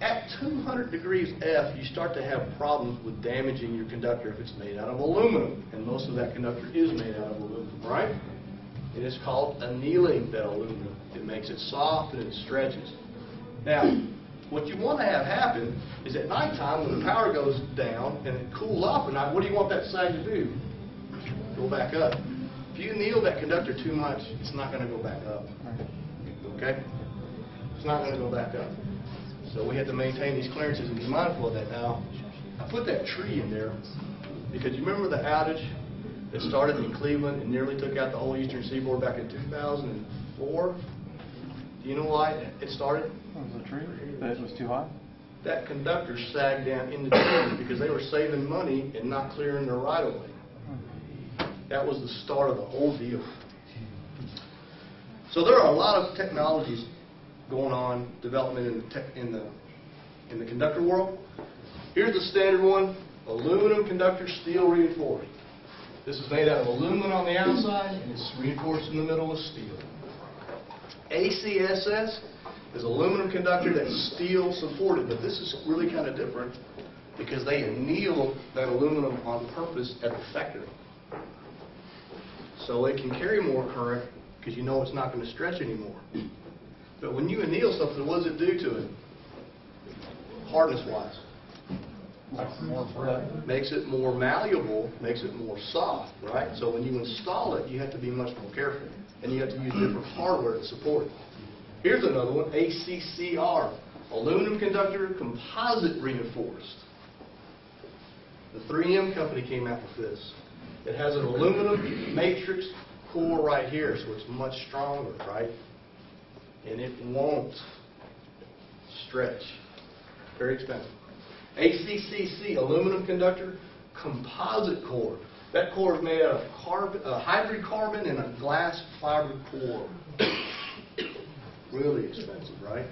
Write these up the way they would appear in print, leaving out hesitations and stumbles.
At 200 degrees F, you start to have problems with damaging your conductor if it's made out of aluminum, and most of that conductor is made out of aluminum, right? It is called annealing that aluminum. It makes it soft and it stretches. Now, what you want to have happen is at nighttime when the power goes down and it cools off at night, what do you want that sag to do? Go back up. If you anneal that conductor too much, it's not going to go back up. Okay? It's not going to go back up. So we have to maintain these clearances and be mindful of that. Now, I put that tree in there because you remember the outage that started in Cleveland and nearly took out the whole eastern seaboard back in 2004? Do you know why it started? Was the tree? That it was too hot? That conductor sagged down in the tree because they were saving money and not clearing their right-of-way. That was the start of the whole deal. So there are a lot of technologies going on, development in the conductor world. Here's the standard one, aluminum conductor, steel reinforced. This is made out of aluminum on the outside, and it's reinforced in the middle with steel. ACSS is aluminum conductor that's steel supported, but this is really kind of different because they anneal that aluminum on purpose at the factory. So it can carry more current because you know it's not going to stretch anymore. But when you anneal something, what does it do to it? Hardness-wise. Makes it more malleable, makes it more soft, right? So when you install it, you have to be much more careful. And you have to use different hardware to support it. Here's another one, ACCR, aluminum conductor composite reinforced. The 3M company came out with this. It has an aluminum matrix core right here, so it's much stronger, right? And it won't stretch. Very expensive. ACCC, aluminum conductor composite core. That core is made out of hybrid carbon and a glass fiber core. Really expensive, right?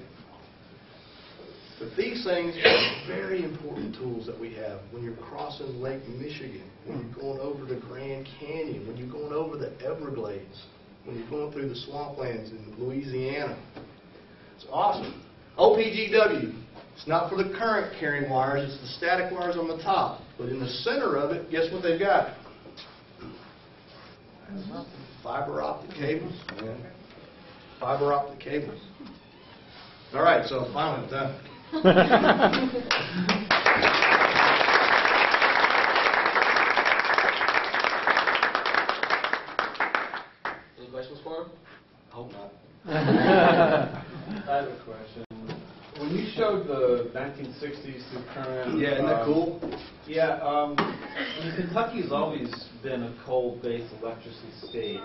But these things are very important tools that we have when you're crossing Lake Michigan, when you're going over the Grand Canyon, when you're going over the Everglades, when you're going through the swamplands in Louisiana. It's awesome. OPGW. It's not for the current carrying wires, it's the static wires on the top. But in the center of it, guess what they've got? Fiber optic cables, man. Fiber optic cables. All right, so finally I'm done. Any questions for him? I hope not. I have a question. When you showed the 1960s to current... Yeah, isn't that cool? Yeah, I mean, Kentucky's always been a coal-based electricity state,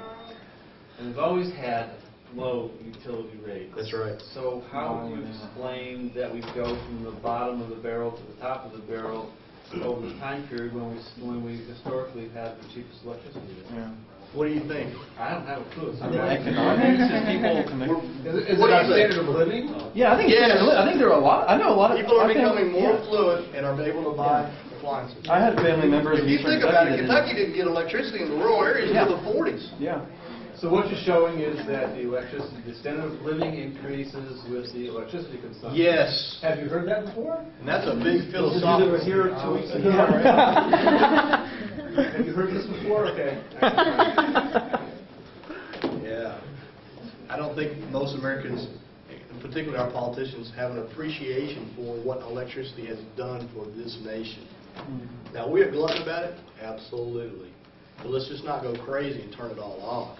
and we've always had low utility rates. That's right. So how do you explain that we go from the bottom of the barrel to the top of the barrel over the time period when we historically had the cheapest electricity? Yeah. What do you think? I don't have a clue. Economics and people. Is it our standard of living? Yeah, I think. Yes. I think there are a lot. I know a lot of people are becoming more affluent and are able to buy appliances. I had family members. If you think about it, Kentucky didn't get electricity in the rural areas until the 40s. Yeah. So what you're showing is that the standard of living increases with the electricity consumption. Yes. Have you heard that before? And that's a big philosophical. Here 2 weeks ago. Have you heard this before? Okay. Yeah. I don't think most Americans, in particular our politicians, have an appreciation for what electricity has done for this nation. Now, we're glutton about it? Absolutely. But let's just not go crazy and turn it all off.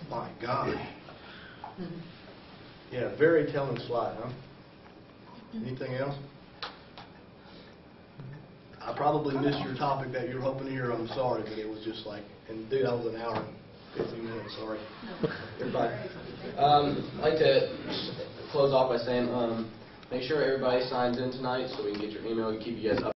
My God. Yeah, very telling slide, huh? Anything else? I probably missed your topic that you were hoping to hear. I'm sorry, but it was just like, and dude, that was an hour and 15 minutes. Sorry. Everybody. I'd like to close off by saying, make sure everybody signs in tonight so we can get your email and keep you guys up.